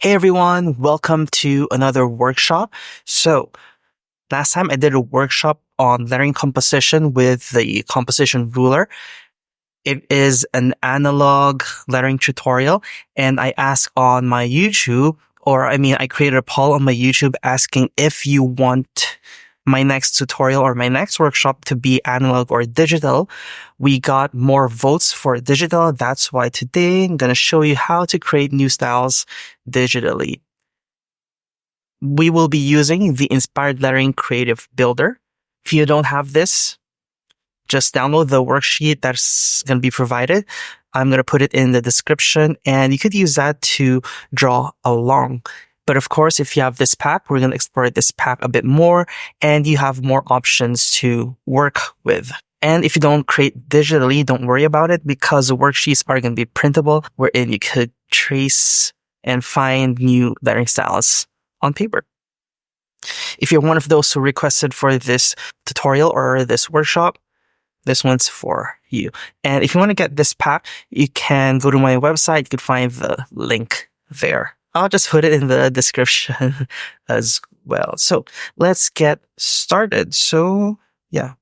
Hey everyone, welcome to another workshop. So last time I did a workshop on lettering composition with the composition ruler. It is an analog lettering tutorial, and I asked on my YouTube, I created a poll on my YouTube asking if you want my next tutorial or my next workshop to be analog or digital. We got more votes for digital. That's why today I'm going to show you how to create new styles digitally. We will be using the Inspired Lettering Creative Builder. If you don't have this, just download the worksheet that's going to be provided. I'm going to put it in the description, and you could use that to draw along. But of course, if you have this pack, we're going to explore this pack a bit more, and you have more options to work with. And if you don't create digitally, don't worry about it, because the worksheets are going to be printable, wherein you could trace and find new lettering styles on paper. If you're one of those who requested for this tutorial or this workshop, this one's for you. And if you want to get this pack, you can go to my website. You can find the link there. I'll just put it in the description as well. So let's get started. So yeah,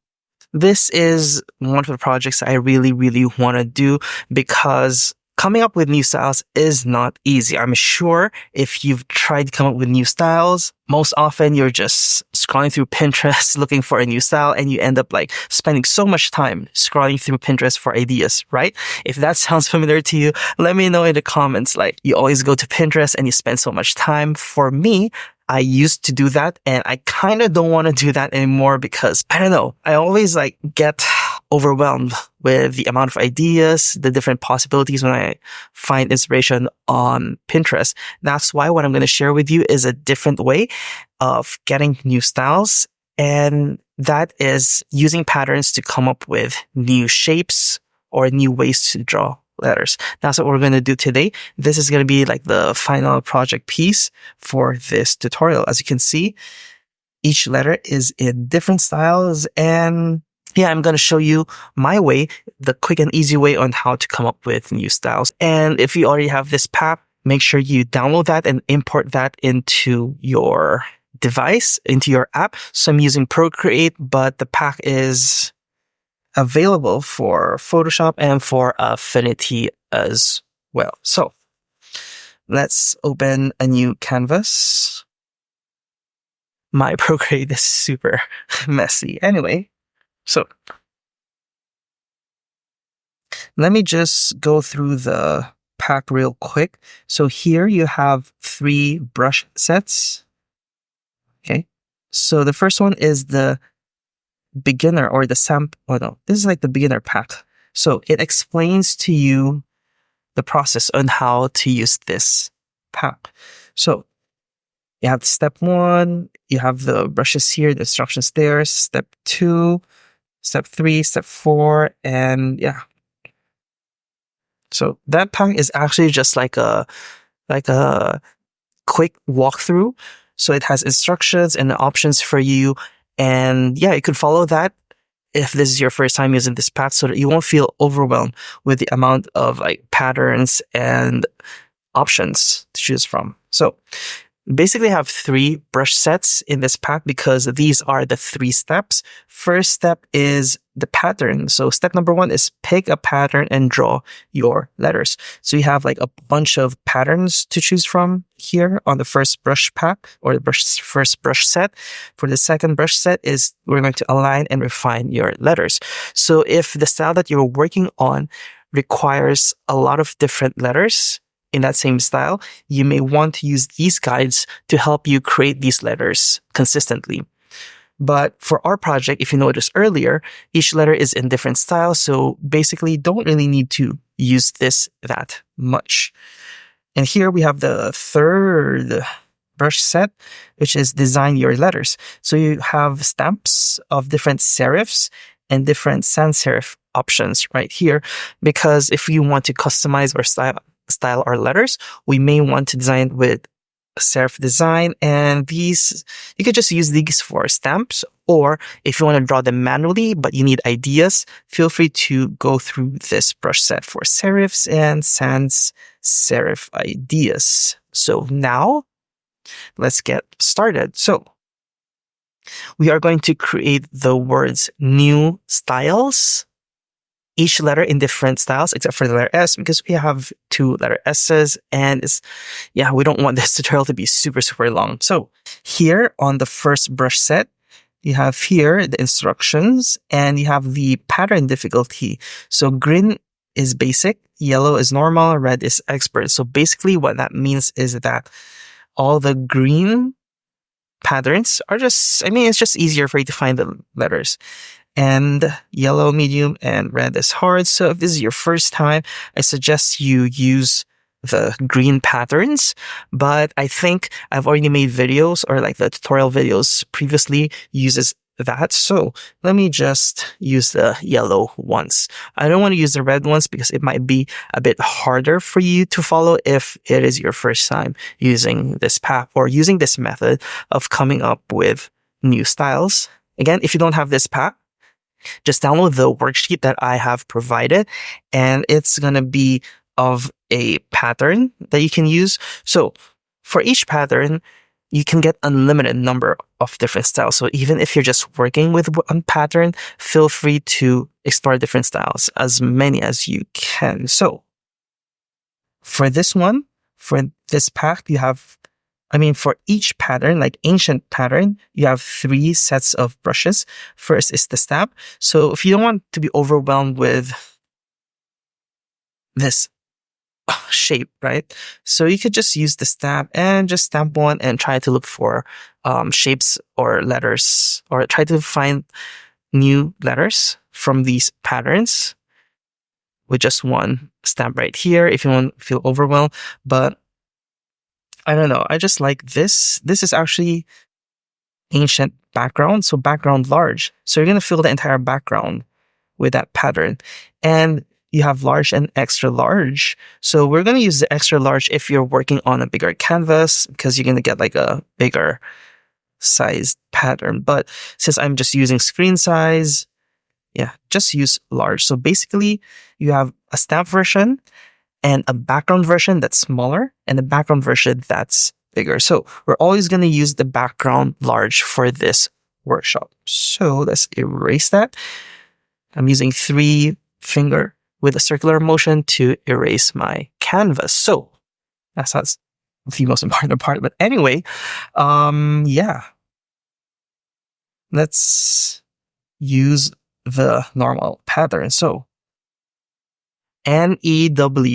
this is one of the projects I really want to do, because coming up with new styles is not easy. I'm sure if you've tried to come up with new styles, most often you're just scrolling through Pinterest looking for a new style, and you end up spending so much time scrolling through Pinterest for ideas, right? If that sounds familiar to you, let me know in the comments. You always go to Pinterest and you spend so much time. For me, I used to do that, and I kind of don't want to do that anymore, because I don't know, I always get overwhelmed with the amount of ideas, the different possibilities when I find inspiration on Pinterest. That's why what I'm going to share with you is a different way of getting new styles, and that is using patterns to come up with new shapes or new ways to draw letters. That's what we're going to do today. This is going to be the final project piece for this tutorial. As you can see, each letter is in different styles, and yeah, I'm going to show you my way, the quick and easy way on how to come up with new styles. And if you already have this pack, make sure you download that and import that into your device, into your app. So I'm using Procreate, but the pack is available for Photoshop and for Affinity as well. So let's open a new canvas. My Procreate is super messy. Anyway, so let me just go through the pack real quick. So here you have 3 brush sets. Okay. So the first one is the beginner or the sample. Oh no, this is the beginner pack. So it explains to you the process on how to use this pack. So you have step 1, you have the brushes here, the instructions there, step 2, step 3, step 4, and yeah. So that pack is actually just like a quick walkthrough. So it has instructions and options for you. And yeah, you could follow that if this is your first time using this pack, so that you won't feel overwhelmed with the amount of patterns and options to choose from. So basically I have 3 brush sets in this pack, because these are the 3 steps. First step is the pattern. So step number 1 is pick a pattern and draw your letters. So you have a bunch of patterns to choose from here on the first brush pack, or the first brush set. For the second brush set is we're going to align and refine your letters. So if the style that you're working on requires a lot of different letters in that same style, you may want to use these guides to help you create these letters consistently. But for our project, if you noticed earlier, each letter is in different styles, so basically don't really need to use this that much. And here we have the third brush set, which is design your letters. So you have stamps of different serifs and different sans serif options right here, because if you want to customize or style our letters, we may want to design with a serif design, and these, you could just use these for stamps, or if you want to draw them manually but you need ideas, feel free to go through this brush set for serifs and sans serif ideas. So now let's get started. So we are going to create the words new styles, each letter in different styles except for the letter S, because we have 2 letter S's, and we don't want this tutorial to be super long. So here on the first brush set, you have here the instructions and you have the pattern difficulty. So green is basic, yellow is normal, red is expert. So basically what that means is that all the green patterns are it's just easier for you to find the letters. And yellow, medium, and red is hard. So if this is your first time, I suggest you use the green patterns. But I think I've already made videos, or like the tutorial videos previously uses that. So let me just use the yellow ones. I don't want to use the red ones because it might be a bit harder for you to follow if it is your first time using this path or using this method of coming up with new styles. Again, if you don't have this path, just download the worksheet that I have provided, and it's going to be of a pattern that you can use. So for each pattern, you can get unlimited number of different styles. So even if you're just working with one pattern, feel free to explore different styles, as many as you can. So for this one, for this pack, for each pattern, like ancient pattern, you have 3 sets of brushes. First is the stamp. So if you don't want to be overwhelmed with this shape, right? So you could just use the stamp and just stamp one and try to look for shapes or letters, or try to find new letters from these patterns with just one stamp right here if you won't feel overwhelmed. But I don't know, I just like this. This is actually ancient background, so background large. So you're going to fill the entire background with that pattern. And you have large and extra large. So we're going to use the extra large if you're working on a bigger canvas, because you're going to get like a bigger sized pattern. But since I'm just using screen size, just use large. So basically you have a stamp version and a background version that's smaller and a background version that's bigger. So we're always going to use the background large for this workshop. So let's erase that. I'm using 3 finger with a circular motion to erase my canvas. So that's the most important part. But anyway, let's use the normal pattern. So NEWSTYLE.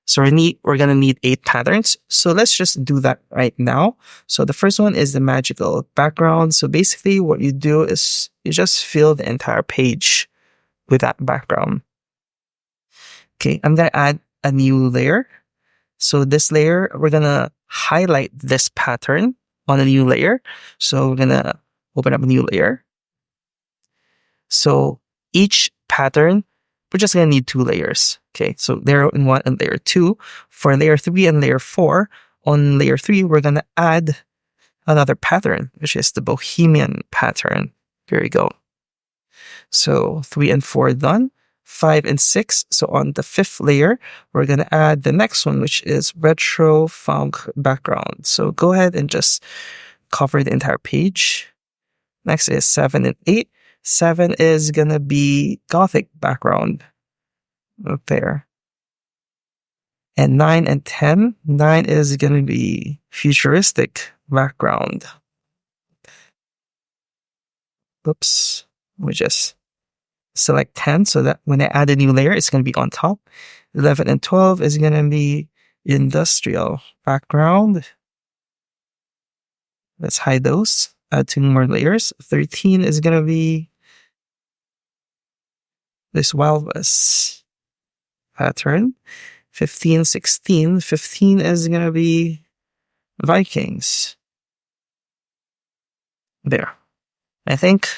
So we're going to need 8 patterns. So let's just do that right now. So the first one is the magical background. So basically what you do is you just fill the entire page with that background. Okay, I'm going to add a new layer. So this layer, we're going to highlight this pattern on a new layer. So we're going to open up a new layer. So each pattern, we're just going to need 2 layers. Okay, so layer 1 and layer 2. For layer 3 and layer 4, on layer 3, we're going to add another pattern, which is the Bohemian pattern. Here we go. So 3 and 4 done. 5 and 6. So on the 5th layer, we're going to add the next one, which is retro funk background. So go ahead and just cover the entire page. Next is 7 and 8. 7 is going to be gothic background up there. And 9 and 10. 9 is going to be futuristic background. Oops. We just select 10 so that when I add a new layer, it's going to be on top. 11 and 12 is going to be industrial background. Let's hide those. Add 2 more layers. 13 is going to be this Wild West pattern. 15, 16. 15 is going to be Vikings. There. I think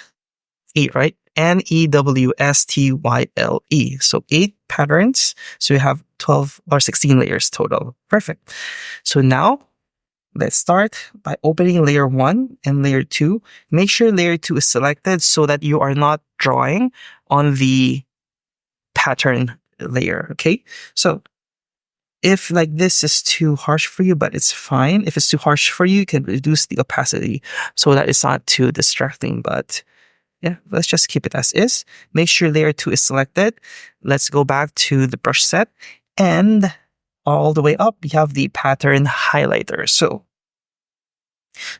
8, right? NEWSTYLE. So 8 patterns. So we have 12 or 16 layers total. Perfect. So now let's start by opening layer 1 and layer 2. Make sure layer 2 is selected so that you are not drawing on the pattern layer. Okay. So if like this is too harsh for you, but it's fine. If it's too harsh for you, you can reduce the opacity so that it's not too distracting. But yeah, let's just keep it as is. Make sure layer 2 is selected. Let's go back to the brush set, and all the way up, you have the pattern highlighter. So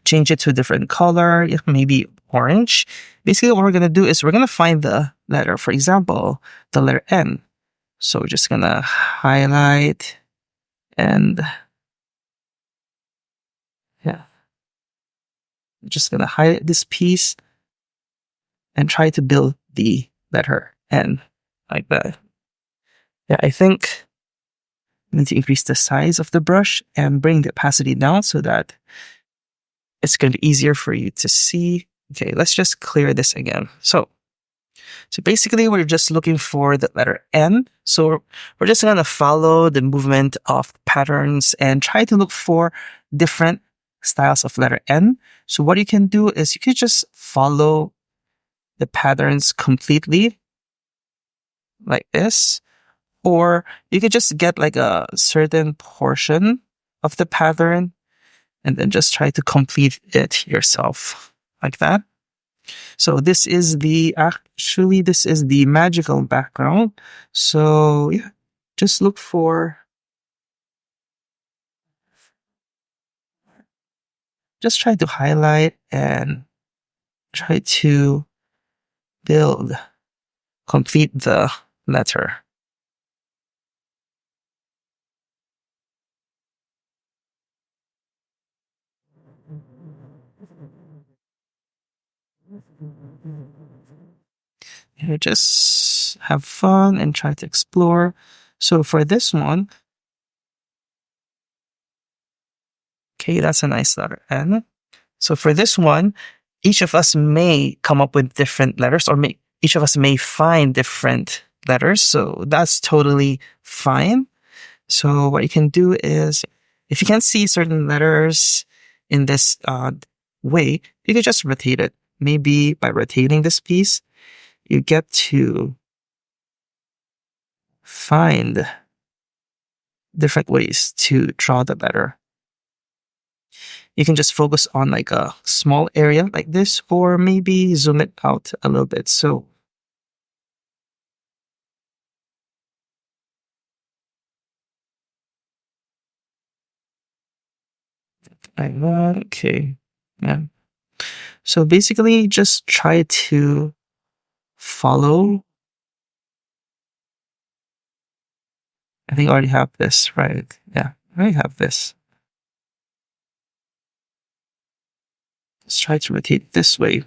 change it to a different color, maybe orange. Basically, what we're going to do is we're going to find the letter, for example, the letter N. So we're just going to highlight and yeah, I'm just going to highlight this piece and try to build the letter N like that. Yeah, I think I need to increase the size of the brush and bring the opacity down so that it's going to be easier for you to see. Okay, let's just clear this again. So basically, we're just looking for the letter N. So we're just going to follow the movement of patterns and try to look for different styles of letter N. So what you can do is you could just follow the patterns completely like this, or you could just get like a certain portion of the pattern and then just try to complete it yourself like that. So this is the magical background. So yeah, just just try to highlight and try to complete the letter. Yeah, just have fun and try to explore. So for this one, okay, that's a nice letter N. So for this one, each of us may come up with different letters, or each of us may find different letters. So that's totally fine. So what you can do is, if you can't see certain letters in this way, you can just rotate it. Maybe by rotating this piece, you get to find different ways to draw the letter. You can just focus on like a small area like this, or maybe zoom it out a little bit. So okay. Yeah. So basically just try to follow. I think I already have this, right? Yeah, I already have this. Let's try to rotate this way.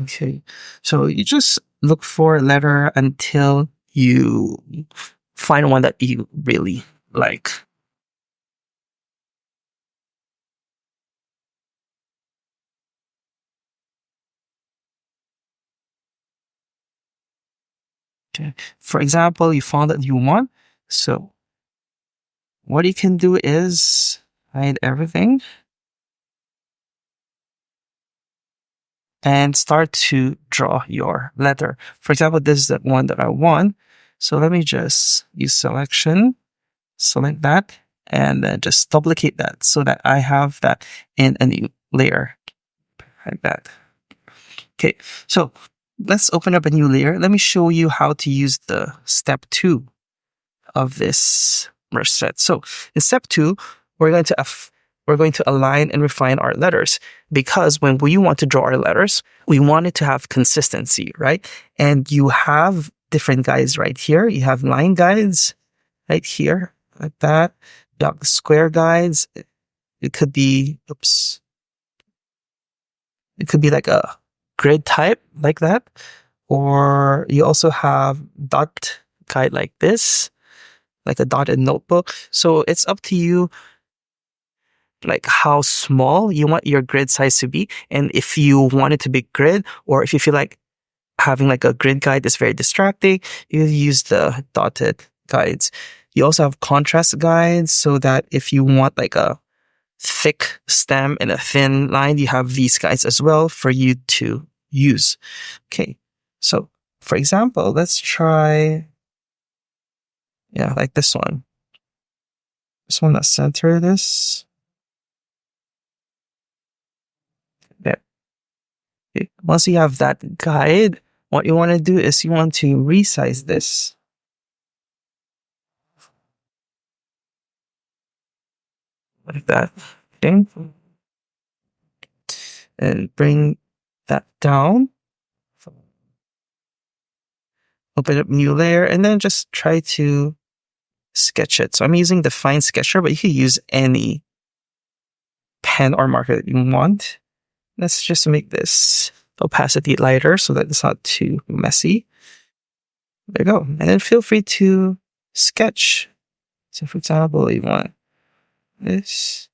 Okay, so you just look for a letter until you find one that you really like. Okay. For example, you found that you want. So what you can do is hide everything and start to draw your letter. For example, this is the one that I want. So let me just use selection, select that, and then just duplicate that so that I have that in a new layer like that. Okay, so let's open up a new layer. Let me show you how to use the step 2 of this merge set. So in step 2, we're going to align and refine our letters, because when we want to draw our letters, we want it to have consistency, right? And you have different guides right here. You have line guides right here, like that. You have square guides. It could be, it could be like a grid type like that. Or you also have dot guide like this, like a dotted notebook. So it's up to you, like how small you want your grid size to be. And if you want it to be grid, or if you feel like having like a grid guide is very distracting, you use the dotted guides. You also have contrast guides so that if you want like a thick stem and a thin line, you have these guides as well for you to use. Okay, so for example, let's try, like this one. Just want to center this. There. Okay. Once you have that guide, what you want to do is you want to resize this. Like that. Okay. And bring that down. Open up new layer and then just try to sketch it. So I'm using the fine sketcher, but you can use any pen or marker that you want. Let's just make this opacity lighter so that it's not too messy. There you go. And then feel free to sketch. So for example, you want this.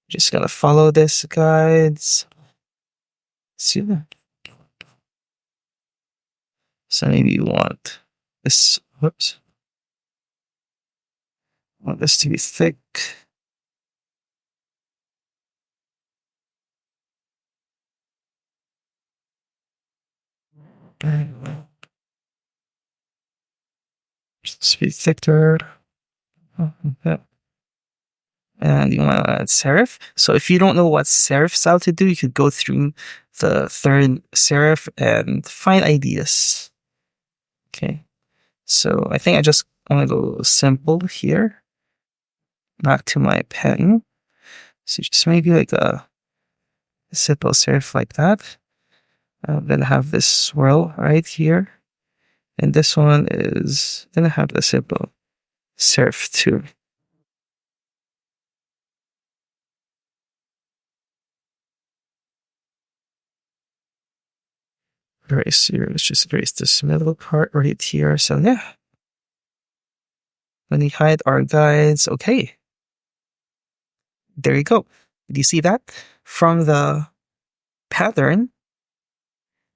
Just gonna follow this guides. See that? So maybe you want this. Whoops. I want this to be thick. Just be thicker. And you want to add serif. So if you don't know what serif style to do, you could go through the third serif and find ideas. Okay. So I think I just want to go simple here. Back to my pen. So just maybe like a simple serif like that. Then have this swirl right here. And this one is gonna have the simple serif too. Erase here. Let's just erase this middle part right here. So yeah. Let me hide our guides. Okay. There you go. Do you see that? From the pattern,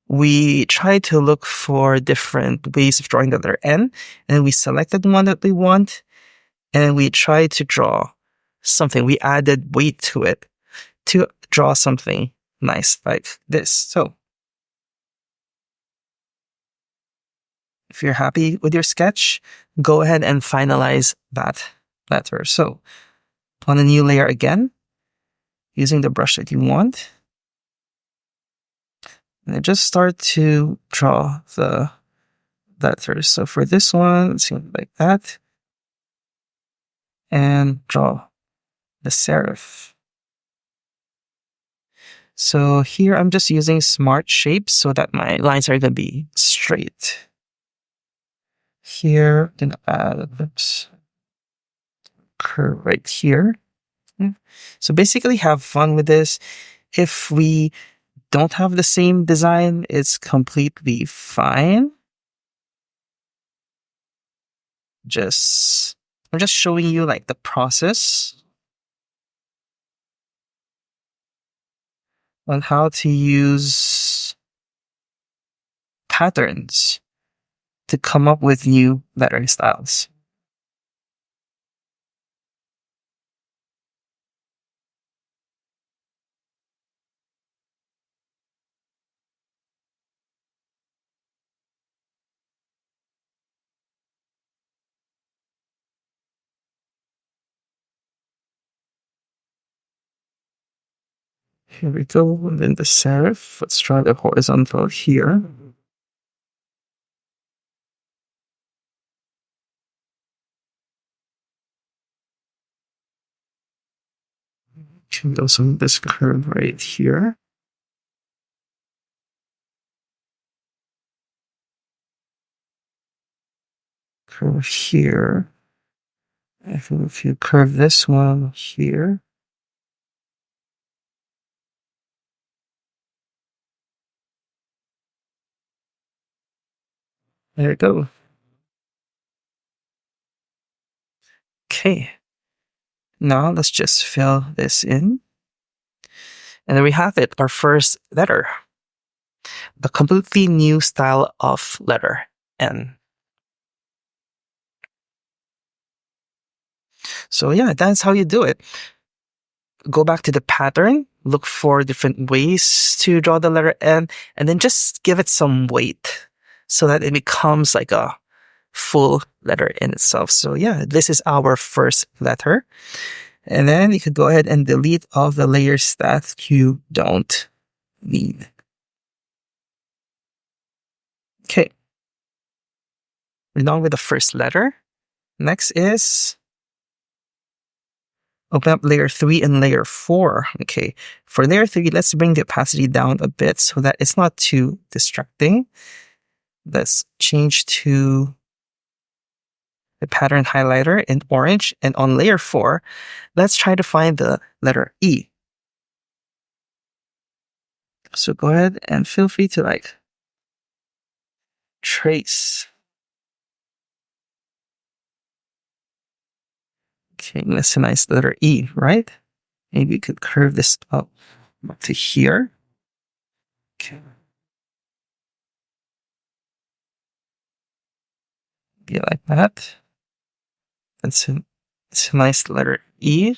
we tried to look for different ways of drawing the letter N, and we selected one that we want, and we tried to draw something. We added weight to it to draw something nice like this. So if you're happy with your sketch, go ahead and finalize that letter. So on a new layer again, using the brush that you want, and just start to draw the letters. So for this one, it's going to be like that. And draw the serif. So here I'm just using smart shapes so that my lines are going to be straight. Here, I'm going to add curve right here. So basically have fun with this. If we don't have the same design, it's completely fine. I'm just showing you like the process on how to use patterns to come up with new lettering styles. Here we go, and then the serif. Let's try the horizontal here. Can also move this curve right here. Curve here. If you curve this one here. There you go. Okay. Now let's just fill this in. And there we have it, our first letter. A completely new style of letter, N. So yeah, that's how you do it. Go back to the pattern, look for different ways to draw the letter N, and then just give it some weight so that it becomes like a full letter in itself. So yeah, this is our first letter. And then you could go ahead and delete all the layers that you don't need. Okay. We're done with the first letter. Next is open up layer 3 and layer 4. Okay. For layer 3, let's bring the opacity down a bit so that it's not too distracting. Let's change to the pattern highlighter in orange. And on layer 4, let's try to find the letter E. So go ahead and feel free to like trace. Okay, that's a nice letter E, right? Maybe you could curve this up to here. Okay. Be like that. It's a nice letter E.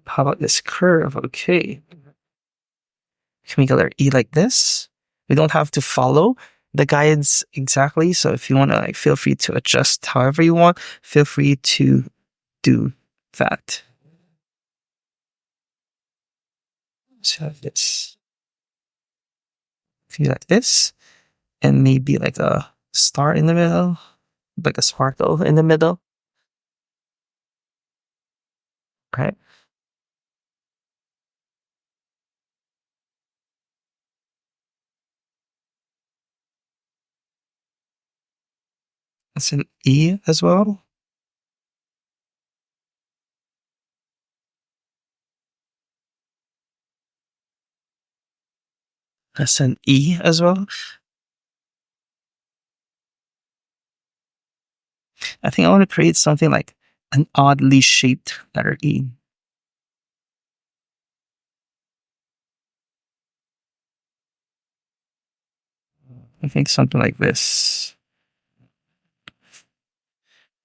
How about this curve? Okay. Can we get letter E like this? We don't have to follow the guides exactly. So if you want to, like, feel free to adjust however you want. Feel free to do that. So this. Feel like this. And maybe like a star in the middle. Like a sparkle in the middle. Okay. That's an E as well. That's an E as well. I think I want to create something like an oddly shaped letter E. I think something like this.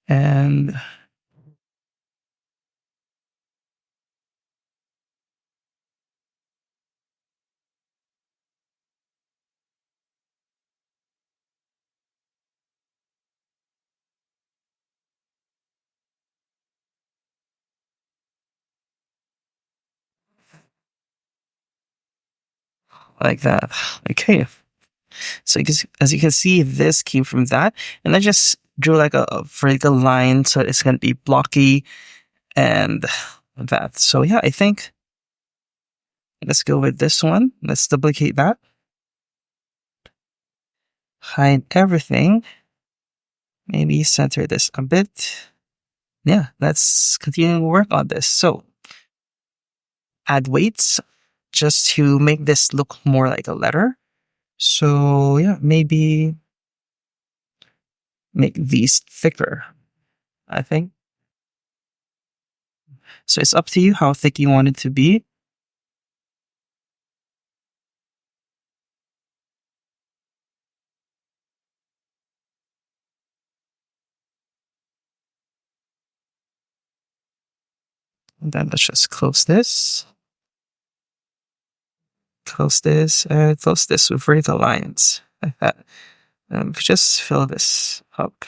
And like that. Okay. So as you can see, this came from that. And I just drew like a vertical line so it's going to be blocky and that. So yeah, I think let's go with this one. Let's duplicate that. Hide everything. Maybe center this a bit. Yeah, let's continue to work on this. So add weights just to make this look more like a letter. So yeah, maybe make these thicker, I think. So it's up to you how thick you want it to be. And then let's just close this. Close this and close this with vertical lines like that. Just fill this up.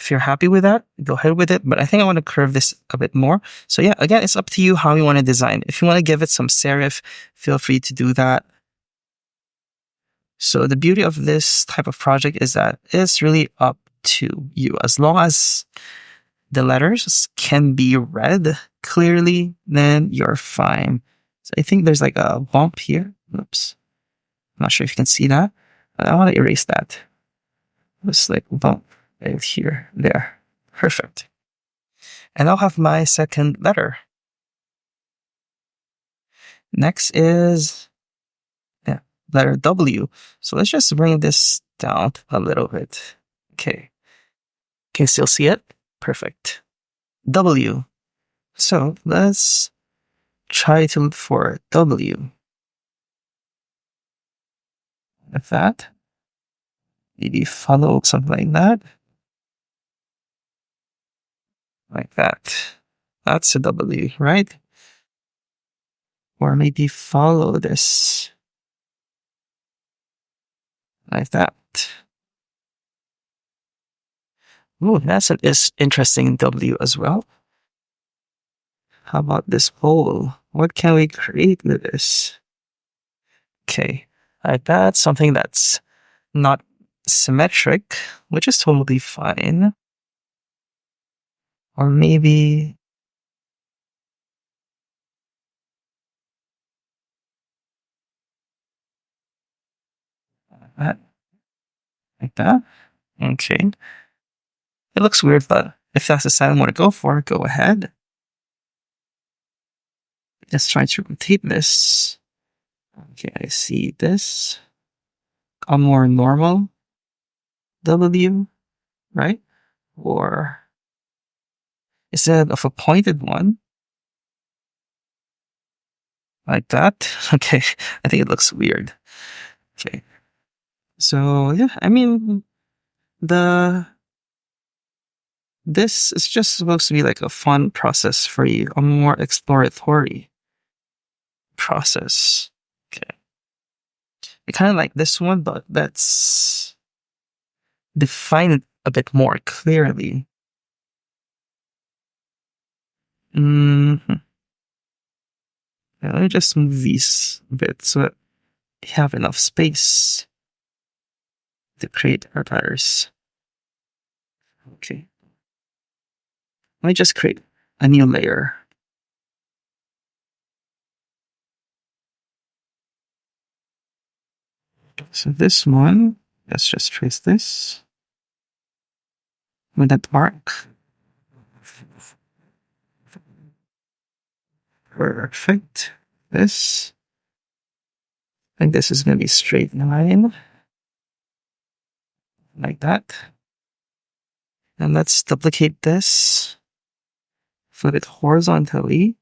If you're happy with that, go ahead with it. But I think I want to curve this a bit more. So yeah, again, it's up to you how you want to design. If you want to give it some serif, feel free to do that. So the beauty of this type of project is that it's really up to you. As long as the letters can be read clearly, then you're fine. So I think there's like a bump here. Oops. I'm not sure if you can see that. I want to erase that. Just like bump right here, there. Perfect. And I'll have my second letter. Next is letter W. So let's just bring this down a little bit. Okay. Can you still see it? Perfect. W. So let's try to look for W. Like that. Maybe follow something like that. Like that. That's a W, right? Or maybe follow this. Like that. Ooh, that's an interesting W as well. How about this hole? What can we create with this? Okay, like that. Something that's not symmetric, which is totally fine. Or maybe that, like that. Okay. It looks weird, but if that's the side I want to go for, go ahead. Let's try to rotate this. Okay, I see this. A more normal W, right? Or instead of a pointed one, like that. Okay, I think it looks weird. Okay. So yeah, I mean, this is just supposed to be like a fun process for you, a more exploratory process. Okay. I kind of like this one, but let's define it a bit more clearly. Mm-hmm. Yeah, let me just move these a bit so that we have enough space to create our letters. Okay. Let me just create a new layer. So this one, let's just trace this with that mark. Perfect. This. I think this is going to be straight line. Like that. And let's duplicate this. Flip it horizontally.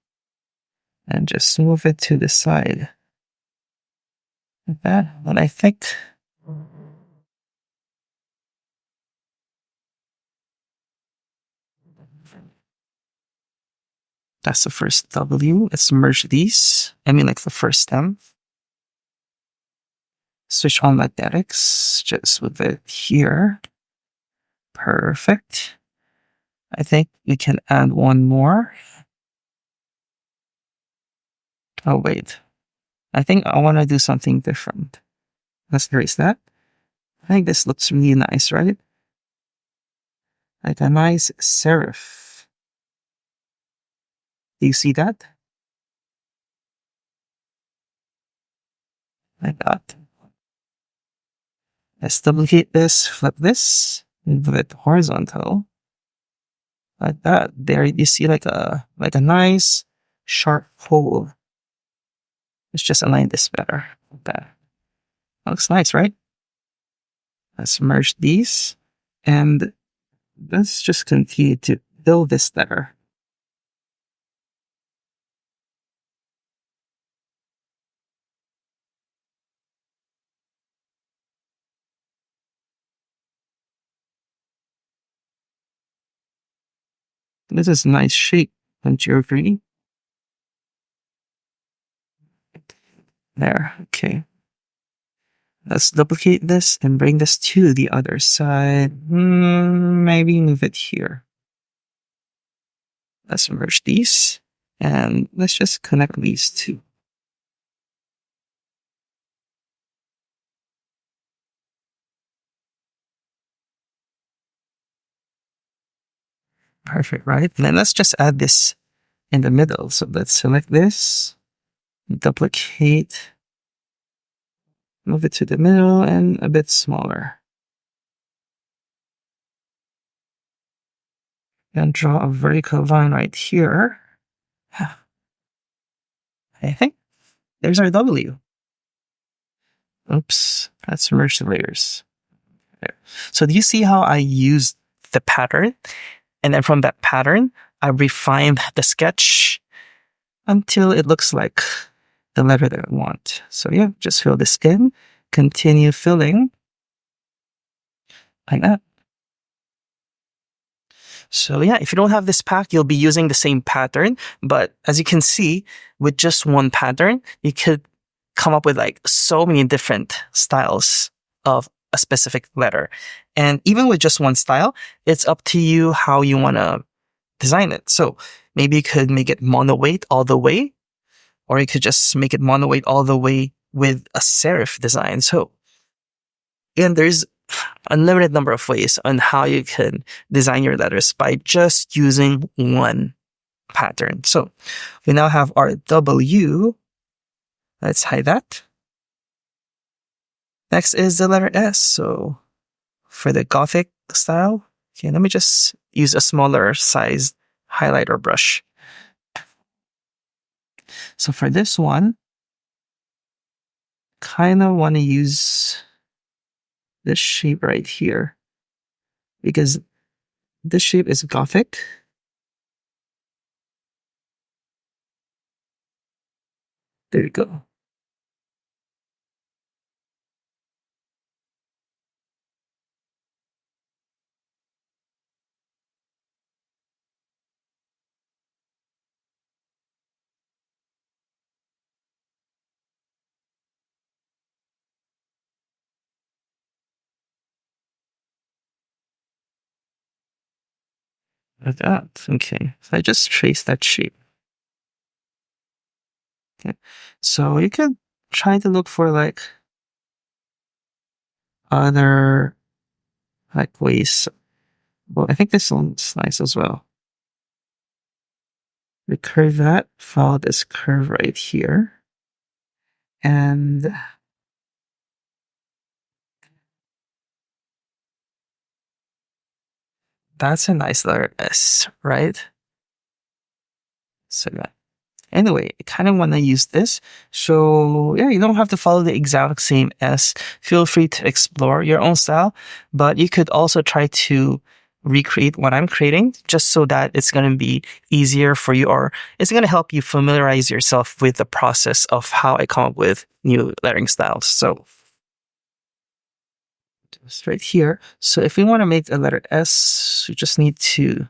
And just move it to the side. Like that. And I think that's the first W. Let's merge these. I mean, like the first stem. Switch on magnetics. Just move it here. Perfect. I think we can add one more. Oh, wait. I think I want to do something different. Let's erase that. I think this looks really nice, right? Like a nice serif. Do you see that? Like that. Let's duplicate this, flip this, move it horizontal. Like that. There you see like a nice sharp hole. Let's just align this better. Like that. That looks nice, right? Let's merge these and let's just continue to build this letter. This is a nice shape, don't you agree? There, okay. Let's duplicate this and bring this to the other side. Maybe move it here. Let's merge these and let's just connect these two. Perfect, right? And then let's just add this in the middle. So let's select this, duplicate, move it to the middle and a bit smaller. And draw a vertical line right here. I think there's our W. Oops, let's merge the layers. There. So do you see how I used the pattern? And then from that pattern, I refined the sketch until it looks like the letter that I want. So yeah, just fill this in, continue filling. like that. So yeah, if you don't have this pack, you'll be using the same pattern. But as you can see, with just one pattern, you could come up with like so many different styles of a specific letter. And even with just one style, it's up to you how you want to design it. So maybe you could make it mono weight all the way, or you could just make it mono weight all the way with a serif design. So, and there's unlimited number of ways on how you can design your letters by just using one pattern. So we now have our W. Let's hide that. Next is the letter S. So for the Gothic style, okay, let me just use a smaller size highlighter brush. So for this one, kind of want to use this shape right here because this shape is Gothic. There you go. Like that. Okay. So I just trace that shape. Okay. So you can try to look for like other like ways. Well, I think this one's nice as well. We curve that, follow this curve right here. And that's a nice letter S, right? So yeah. Anyway, I kind of want to use this. So yeah, you don't have to follow the exact same S. Feel free to explore your own style, but you could also try to recreate what I'm creating just so that it's going to be easier for you, or it's going to help you familiarize yourself with the process of how I come up with new lettering styles. So just right here. So if we want to make a letter S, we just need to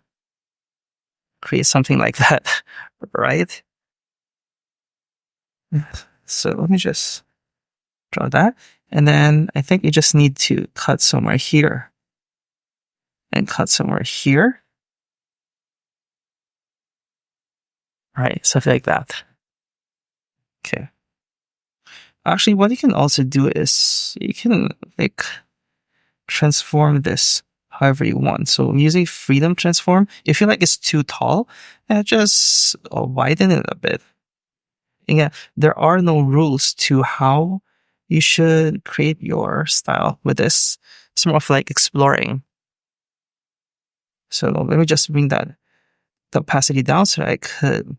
create something like that, right? So let me just draw that. And then I think you just need to cut somewhere here and cut somewhere here. Right, something like that. Okay. Actually, what you can also do is you can like transform this however you want. So I'm using freedom transform. If you feel like it's too tall, just widen it a bit. And yeah, there are no rules to how you should create your style with this. It's more of like exploring. So let me just bring that the opacity down so I could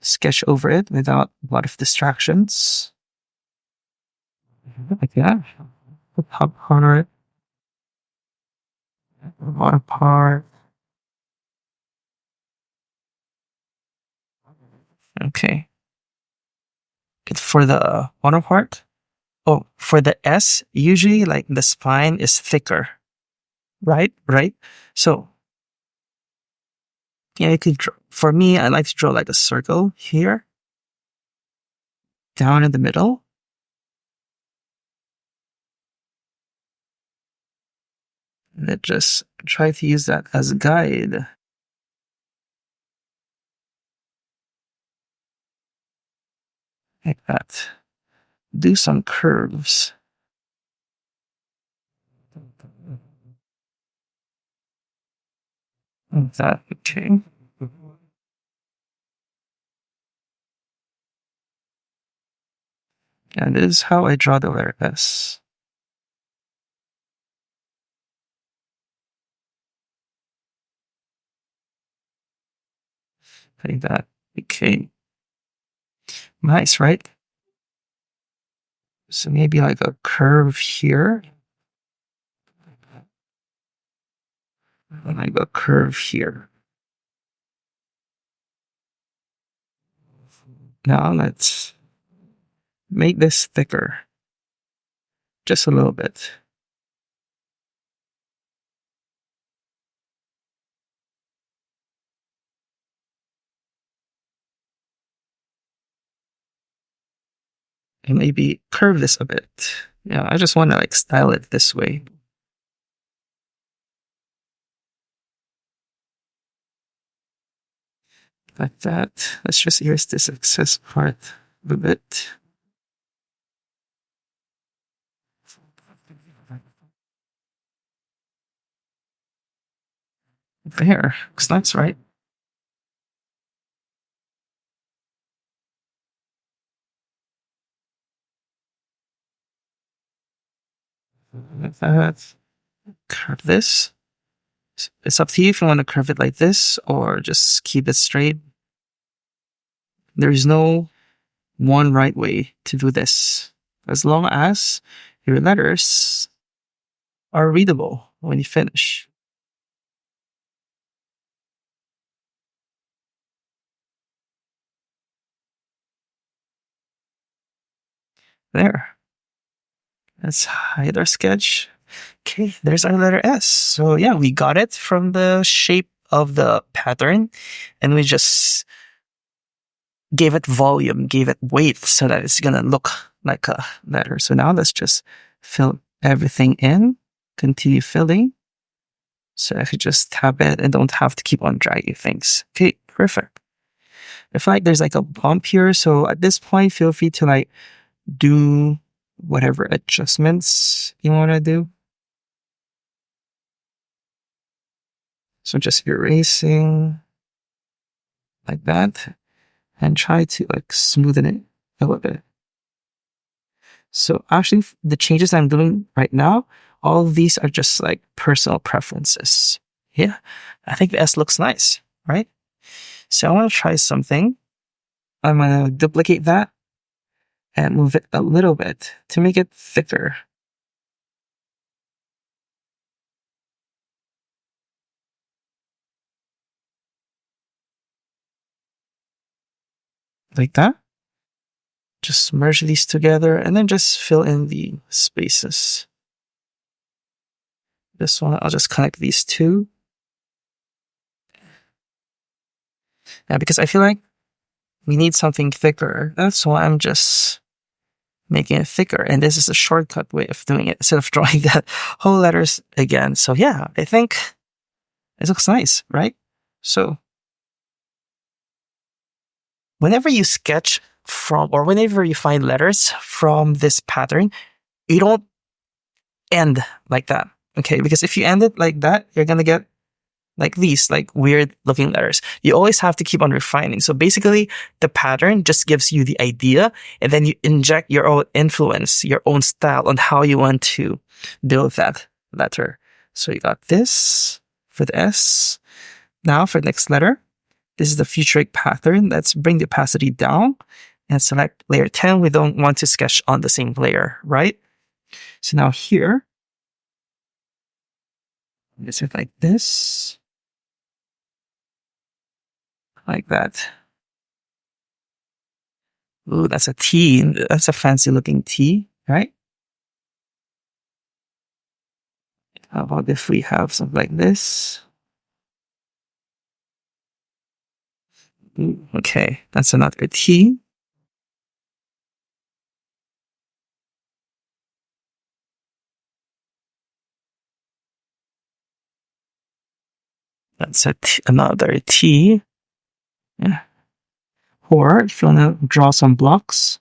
sketch over it without a lot of distractions. Like that. The top corner, the bottom part. Okay. Good for the bottom part. Oh, for the S, usually like the spine is thicker. Right? Right? So, yeah, you could draw. For me, I like to draw like a circle here, down in the middle. And then just try to use that as a guide. Like that. Do some curves. Like that. Okay. And this is how I draw the letter S. Like that. Okay. Nice, right? So maybe like a curve here. And like a curve here. Now let's make this thicker. just a little bit. And maybe curve this a bit. Yeah, I just want to like style it this way. Like that. Let's just erase this excess part a bit. There. Looks nice, right? Like that. Curve this. It's up to you if you want to curve it like this or just keep it straight. There is no one right way to do this. As long as your letters are readable when you finish. There. Let's hide our sketch. Okay, there's our letter S. So yeah, we got it from the shape of the pattern and we just gave it volume, gave it weight so that it's gonna look like a letter. So now let's just fill everything in, continue filling. So I could just tap it and don't have to keep on dragging things. Okay, perfect. I feel like there's like a bump here. So at this point, feel free to like do whatever adjustments you want to do. So just erasing like that and try to like smoothen it a little bit. So actually the changes I'm doing right now, all of these are just like personal preferences. Yeah, I think the S looks nice, right? So I want to try something. I'm going to duplicate that and move it a little bit to make it thicker. Like that. Just merge these together and then just fill in the spaces. This one, I'll just connect these two. Yeah, because I feel like we need something thicker. That's why I'm just making it thicker. And this is a shortcut way of doing it instead of drawing the whole letters again. So yeah, I think it looks nice, right? So whenever you sketch from, or whenever you find letters from this pattern, you don't end like that. Okay. Because if you end it like that, you're going to get like these, like weird looking letters. You always have to keep on refining. So basically the pattern just gives you the idea and then you inject your own influence, your own style on how you want to build that letter. So you got this for the S. Now for the next letter, this is the futuristic pattern. Let's bring the opacity down and select layer 10. We don't want to sketch on the same layer, right? So now here, let's do it like this. Like that. Ooh, that's a T. That's a fancy looking T, right? How about if we have something like this? Ooh, okay, that's another T. That's another T. Yeah. Or if you want to draw some blocks,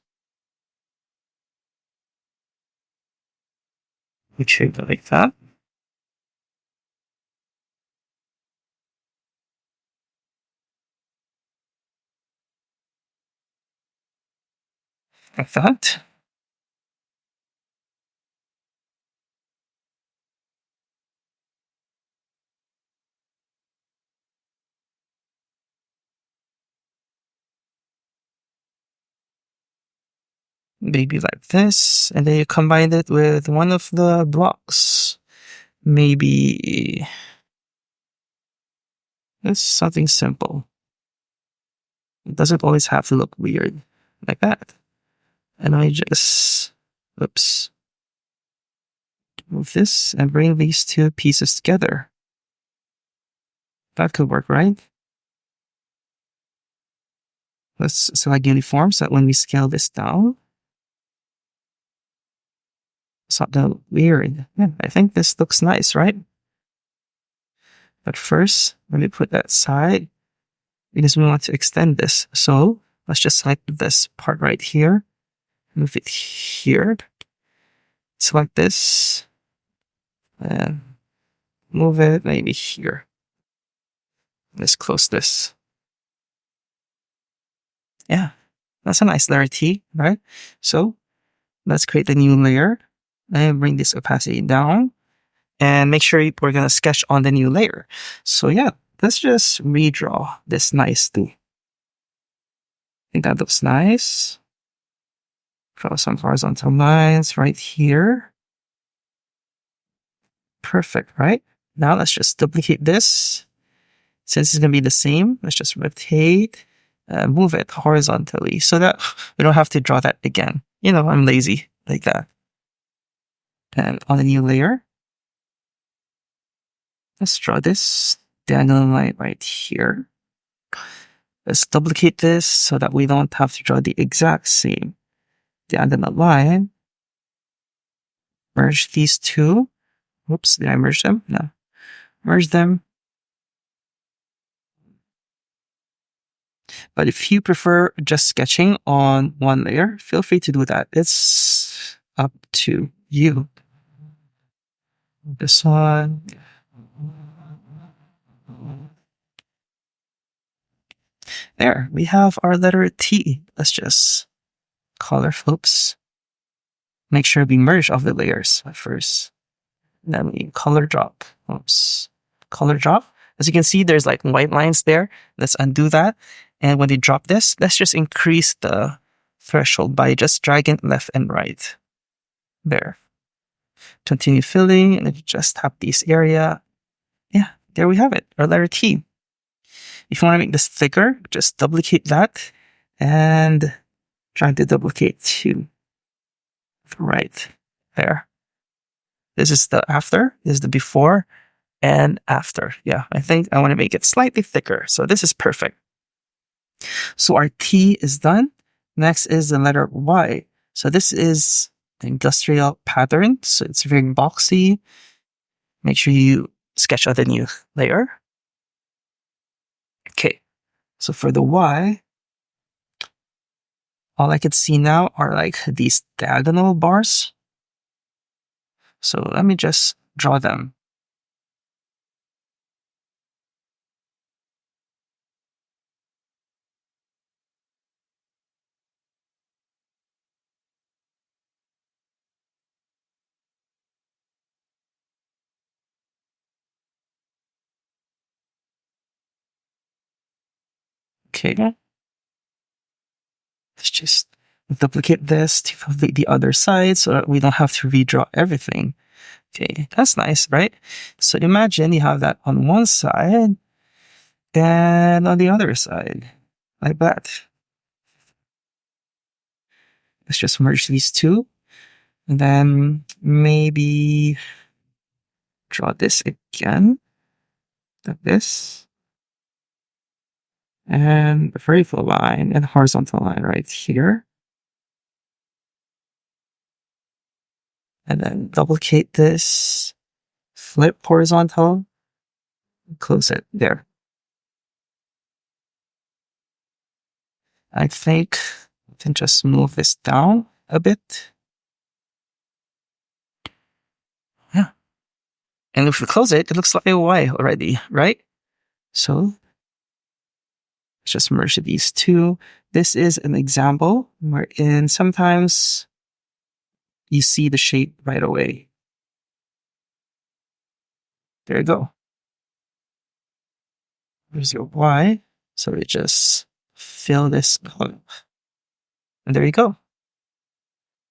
we shape it like that. Like that. Maybe like this. And then you combine it with one of the blocks. Maybe it's something simple. It doesn't always have to look weird like that. And I just, oops. move this and bring these two pieces together. That could work, right? Let's select uniform so that when we scale this down, it's not that weird. Yeah, I think this looks nice, right? But first, let me put that aside because we want to extend this. So let's just select this part right here, move it here, select this, and move it maybe here. Let's close this. Yeah, that's a nice layer T, right? So let's create a new layer and bring this opacity down and make sure we're going to sketch on the new layer. So yeah, let's just redraw this nicely. I think that looks nice. Draw some horizontal lines right here. Perfect, right? Now let's just duplicate this. Since it's going to be the same, let's just rotate, move it horizontally so that we don't have to draw that again. You know, I'm lazy like that. And on the new layer, let's draw this diagonal line right here. Let's duplicate this so that we don't have to draw the exact same diagonal line. Merge these two. Oops, did I merge them? No. Merge them. But if you prefer just sketching on one layer, feel free to do that. It's up to you. This one. There, we have our letter T. Let's just color, oops. Make sure we merge all the layers first. Then we color drop. Oops. Color drop. As you can see, there's like white lines there. Let's undo that. And when you drop this, let's just increase the threshold by just dragging left and right. There. Continue filling and just tap this area. Yeah, there we have it, our letter T. If you want to make this thicker, just duplicate that and try to duplicate to the right there. This is the after, this is the before and after. Yeah, I think I want to make it slightly thicker. So this is perfect. So our T is done. Next is the letter Y. So this is the industrial pattern. So it's very boxy. Make sure you sketch out the new layer. Okay, so for the Y, all I can see now are like these diagonal bars. So let me just draw them. Okay, let's just duplicate this to complete the other side so that we don't have to redraw everything. Okay, that's nice, right? So imagine you have that on one side and on the other side, like that. Let's just merge these two and then maybe draw this again, like this. And a vertical line and horizontal line right here. And then duplicate this, flip horizontal, close it there. I think we can just move this down a bit. Yeah. And if we close it, it looks like a Y already, right? So let's just merge these two. This is an example wherein sometimes you see the shape right away. There you go. There's your Y. So we just fill this up. And there you go.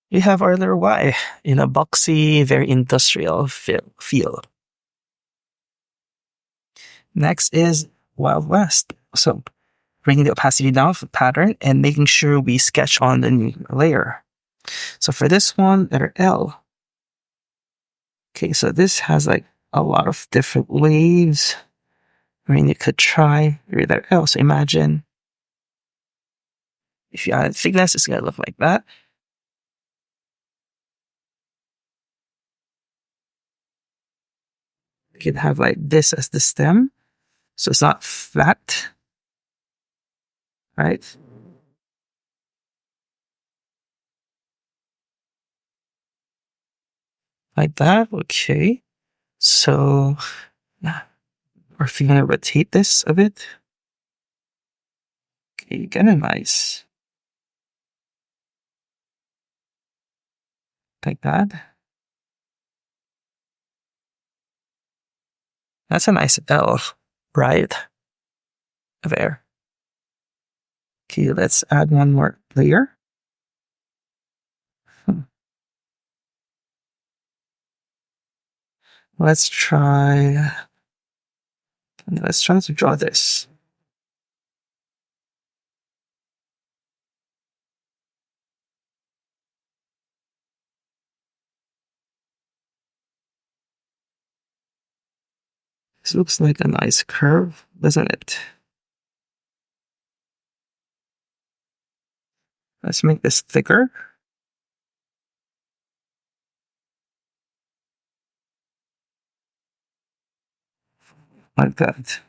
You have our little Y in a boxy, very industrial feel. Next is Wild West. So bringing the opacity down for pattern and making sure we sketch on the new layer. So for this one, letter L. Okay, so this has like a lot of different waves. I mean, you could try your letter L. So imagine if you add thickness, it's gonna look like that. You could have like this as the stem, so it's not flat, right? Like that, okay. So, or if you're gonna rotate this a bit, okay, you get a nice, like that. That's a nice L, right? There. Okay, let's add one more layer. Let's try, to draw this. This looks like a nice curve, doesn't it? Let's make this thicker. Like that.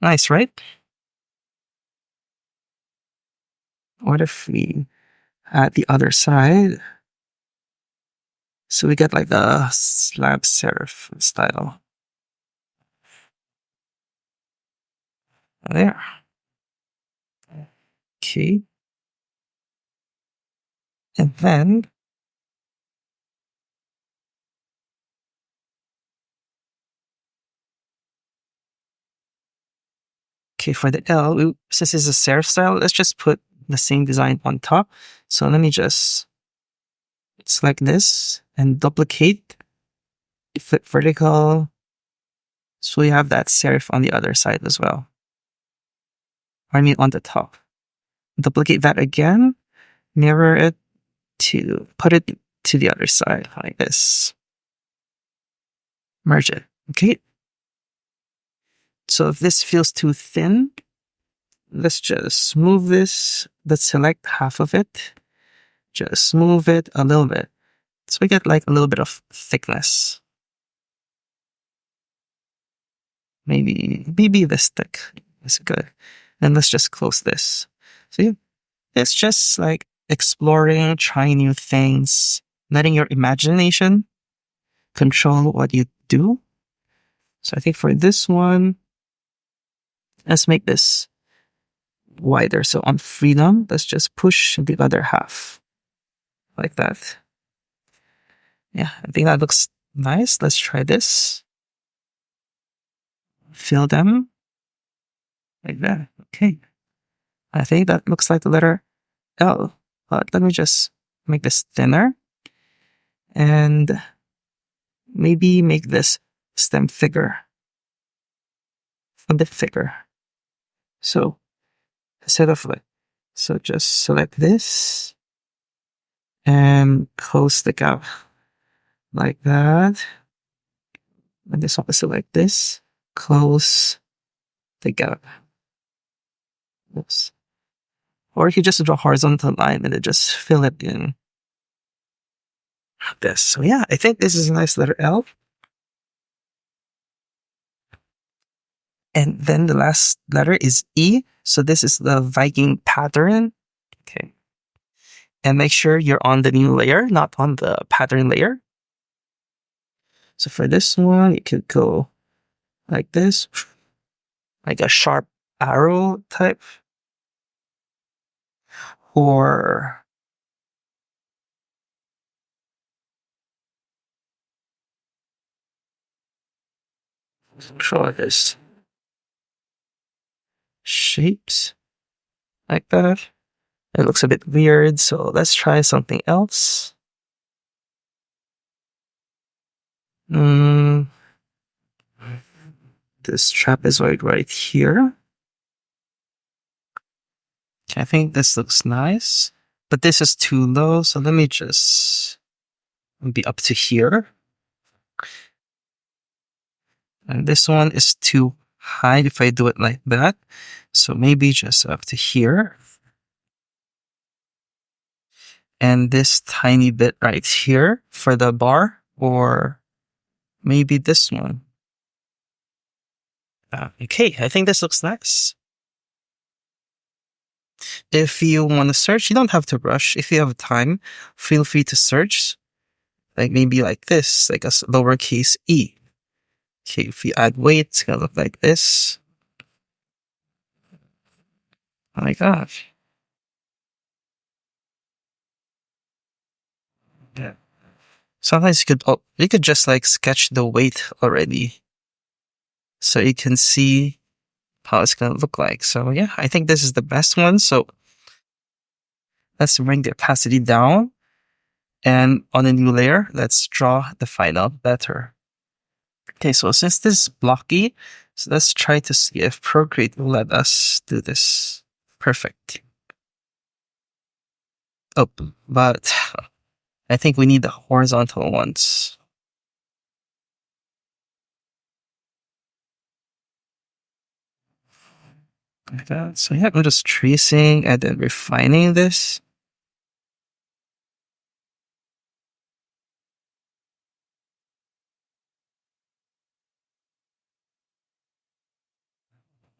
Nice, right? What if we add the other side? So we get like a slab serif style. There. Okay. And then, okay, for the L, since it's a serif style, let's just put the same design on top. So let me just select this and duplicate, flip vertical. So we have that serif on the other side as well. I mean, on the top. Duplicate that again, mirror it to put it to the other side like this. Merge it. Okay. So if this feels too thin, let's just move this. Let's select half of it. Just move it a little bit. So we get like a little bit of thickness. Maybe this thick is good. And let's just close this. See? It's just like exploring, trying new things, letting your imagination control what you do. So I think for this one, let's make this wider. So on freedom, let's just push the other half like that. Yeah, I think that looks nice. Let's try this. Fill them like that. Okay. I think that looks like the letter L. But let me just make this thinner and maybe make this stem thicker. A bit thicker. So instead of like, so just select this and close the gap like that. And this one, select this, close the gap. Oops. Or you could just draw a horizontal line and then just fill it in. Like this. So yeah, I think this is a nice letter L. And then the last letter is E. So this is the Viking pattern. Okay. And make sure you're on the new layer, not on the pattern layer. So for this one, you could go like this, like a sharp arrow type. Or draw this shapes like that. It looks a bit weird, so let's try something else. This trapezoid right here. Okay, I think this looks nice, but this is too low, so let me just be up to here. And this one is too high if I do it like that. So maybe just up to here. And this tiny bit right here for the bar, or maybe this one. Okay, I think this looks nice. If you want to search, you don't have to rush. If you have time, feel free to search. Like maybe like this, like a lowercase e. Okay, if you add weight, it's gonna look like this. Oh my gosh. Yeah. Sometimes you could just like sketch the weight already, so you can see how it's gonna look like. So yeah, I think this is the best one. So let's bring the opacity down, and on a new layer, let's draw the final letter. Okay, so since this is blocky, so let's try to see if Procreate will let us do this. Perfect. Oh, but I think we need the horizontal ones. Like that. So yeah, I'm just tracing and then refining this.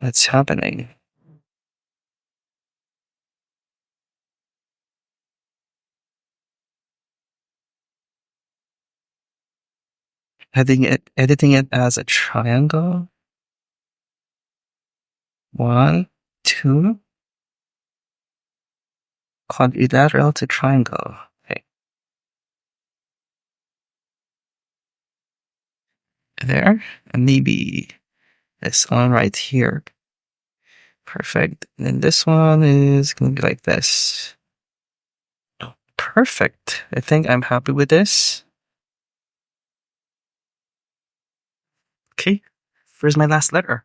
That's happening. Editing it as a triangle. 1, 2. Quadrilateral to triangle. Okay. There. And maybe this one right here. Perfect. And then this one is going to be like this. Perfect. I think I'm happy with this. Okay. Where's my last letter?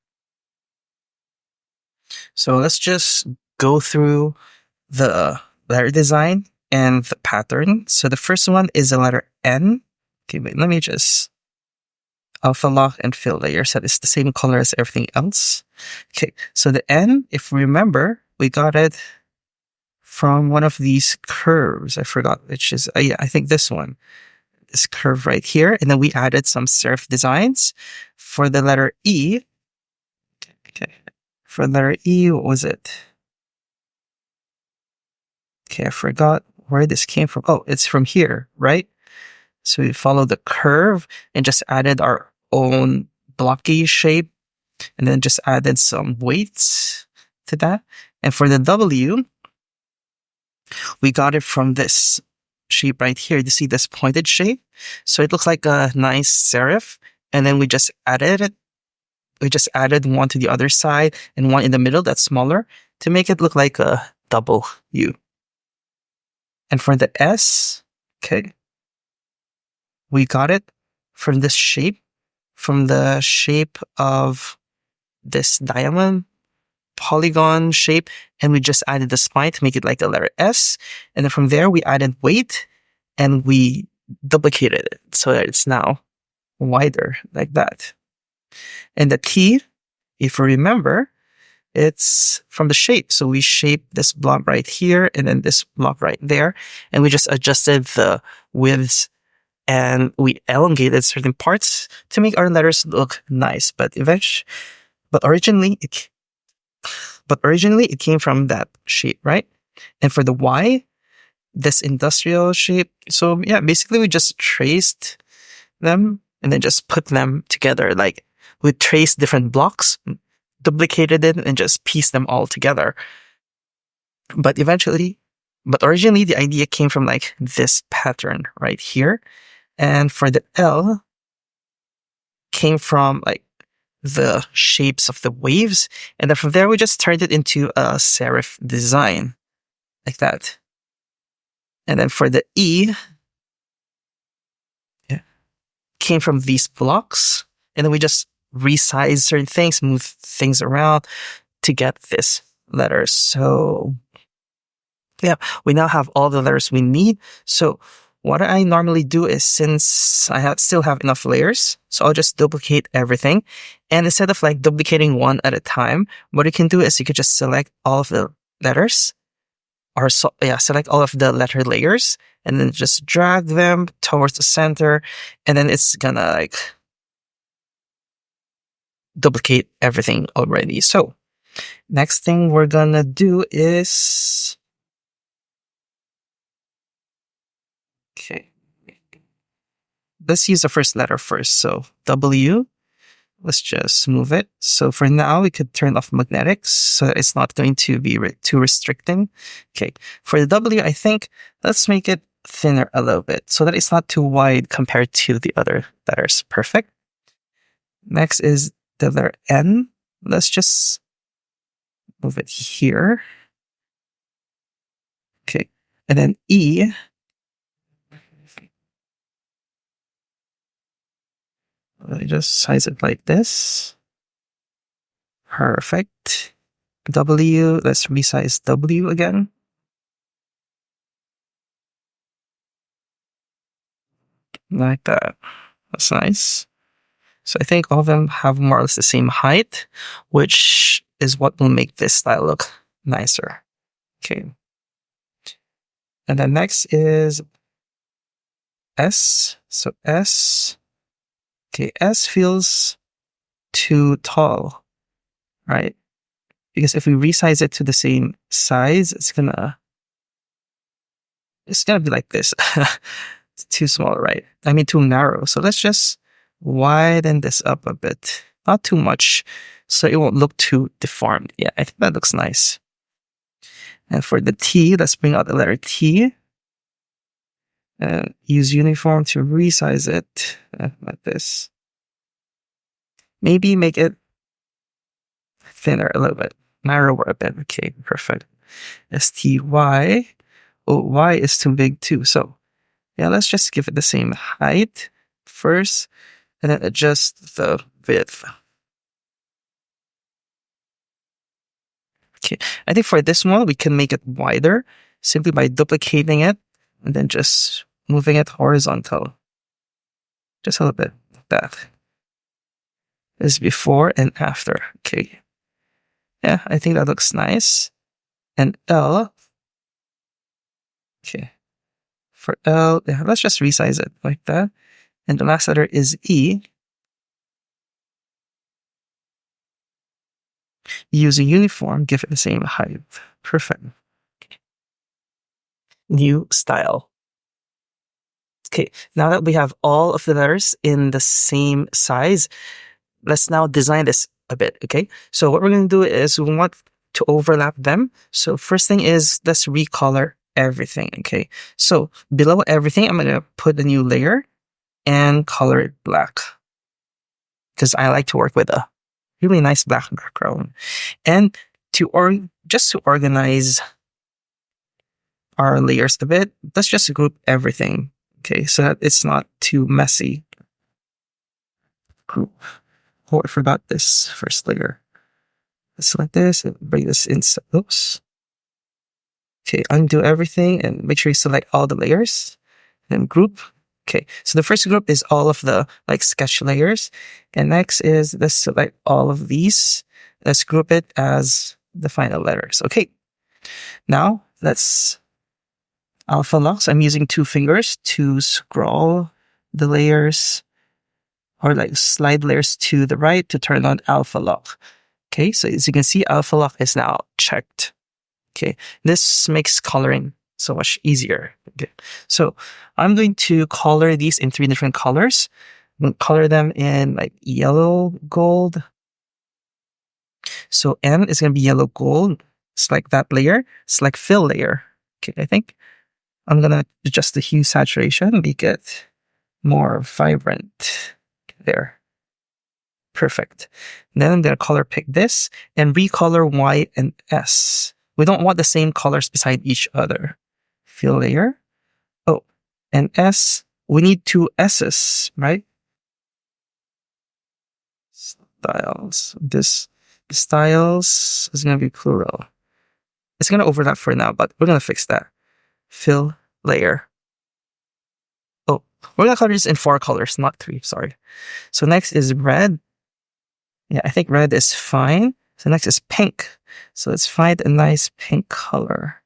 So let's just go through the letter design and the pattern. So the first one is the letter N. Okay, wait, let me just alpha lock and fill layer so it's the same color as everything else. Okay, so the N, if we remember, we got it from one of these curves. I forgot which is, yeah, I think this one. This curve right here. And then we added some serif designs. For the letter E, okay, for the letter E, what was it? Okay, I forgot where this came from. Oh, it's from here, right? So we followed the curve and just added our own blocky shape and then just added some weights to that. And for the W, we got it from this shape right here. You see this pointed shape? So it looks like a nice serif. And then we just added it. We just added one to the other side and one in the middle that's smaller to make it look like a double U. And for the S, okay, we got it from this shape, from the shape of this diamond polygon shape, and we just added the spine to make it like a letter S. And then from there, we added weight and we duplicated it so that it's now wider like that. And the T, if you remember, it's from the shape. So we shaped this block right here and then this block right there. And we just adjusted the widths and we elongated certain parts to make our letters look nice. But originally it came from that shape, right? And for the Y, this industrial shape. So yeah, basically we just traced them and then just put them together. Like we traced different blocks, duplicated it, and just pieced them all together. But originally the idea came from like this pattern right here. And for the L, came from like the shapes of the waves. And then from there, we just turned it into a serif design like that. And then for the E, yeah, came from these blocks. And then we just resized certain things, moved things around to get this letter. So yeah, we now have all the letters we need. So what I normally do is, since I still have enough layers, so I'll just duplicate everything. And instead of like duplicating one at a time, what you can do is you could just select all of the letters, or select all of the letter layers, and then just drag them towards the center, and then it's gonna like duplicate everything already. So next thing we're gonna do is, okay, let's use the first letter first. So W, let's just move it. So for now, we could turn off magnetics so that it's not going to be too restricting. Okay, for the W, I think let's make it thinner a little bit so that it's not too wide compared to the other letters. Perfect. Next is the letter N. Let's just move it here. Okay, and then E. Let me just size it like this. Perfect. W, let's resize W again. Like that. That's nice. So I think all of them have more or less the same height, which is what will make this style look nicer. Okay. And then next is S. So S. Okay, S feels too tall, right? Because if we resize it to the same size, it's gonna be like this. It's too small, right? I mean, too narrow. So let's just widen this up a bit. Not too much, so it won't look too deformed. Yeah, I think that looks nice. And for the T, let's bring out the letter T. And use uniform to resize it like this. Maybe make it thinner a little bit, narrower a bit. Okay, perfect. STY. Oh, Y is too big too. So yeah, let's just give it the same height first, and then adjust the width. Okay, I think for this one, we can make it wider simply by duplicating it and then just moving it horizontal. Just a little bit like that. This is before and after. Okay. Yeah, I think that looks nice. And L. Okay. For L, yeah, let's just resize it like that. And the last letter is E. Use a uniform, give it the same height. Perfect. New style. Okay, now that we have all of the letters in the same size, let's now design this a bit, okay? So what we're going to do is we want to overlap them. So first thing is, let's recolor everything, okay? So below everything, I'm going to put a new layer and color it black, because I like to work with a really nice black background. And just to organize our layers a bit, let's just group everything, okay, so that it's not too messy. Group. Oh, I forgot this first layer. Let's select this and bring this inside. Oops. Okay, undo everything and make sure you select all the layers. Then group. Okay, so the first group is all of the like sketch layers. And next is, let's select all of these. Let's group it as the final letters. Okay, now let's alpha lock. So I'm using 2 fingers to scroll the layers, or like slide layers to the right to turn on alpha lock. Okay, so as you can see, alpha lock is now checked. Okay, this makes coloring so much easier. Okay, so I'm going to color these in 3 different colors. I'm going to color them in like yellow, gold. So N is going to be yellow, gold. Select that layer. Select fill layer. Okay, I think I'm going to adjust the hue saturation, make it more vibrant. There. Perfect. Then I'm going to color pick this and recolor Y and S. We don't want the same colors beside each other. Fill layer. Oh, and S, we need 2 S's, right? Styles. This styles is going to be plural. It's going to overlap for now, but we're going to fix that. Fill layer. We're gonna color this in 4 colors, not 3, sorry. So next is red. Yeah, I think red is fine. So next is pink. So let's find a nice pink color.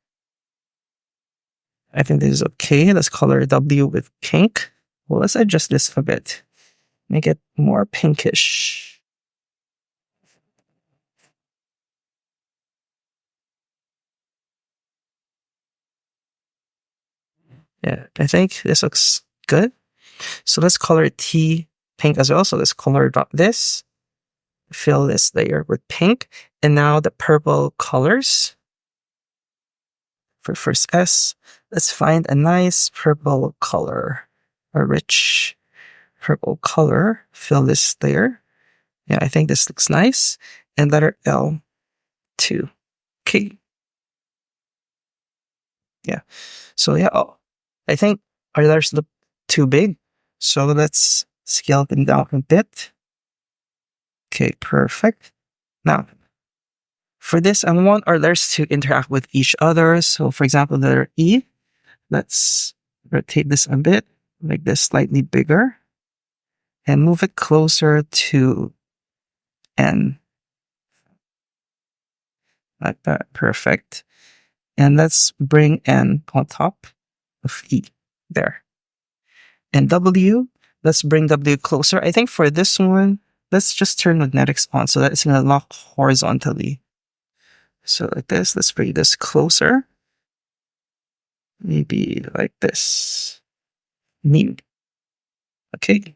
I think this is okay. Let's color W with pink. Well, let's adjust this a bit. Make it more pinkish. Yeah, I think this looks good. So let's color T pink as well. So let's color dot this. Fill this layer with pink. And now the purple colors. For first S, let's find a nice purple color. A rich purple color. Fill this layer. Yeah, I think this looks nice. And letter L, 2. Okay. Yeah. So yeah, I think our letters look too big. So let's scale them down a bit. Okay, perfect. Now, for this, I want our letters to interact with each other. So for example, letter E, let's rotate this a bit, make this slightly bigger, and move it closer to N. Like that, perfect. And let's bring N on top of E, there. And W, let's bring W closer. I think for this one, let's just turn magnetics on so that it's going to lock horizontally. So like this, let's bring this closer. Maybe like this. Neat. Okay.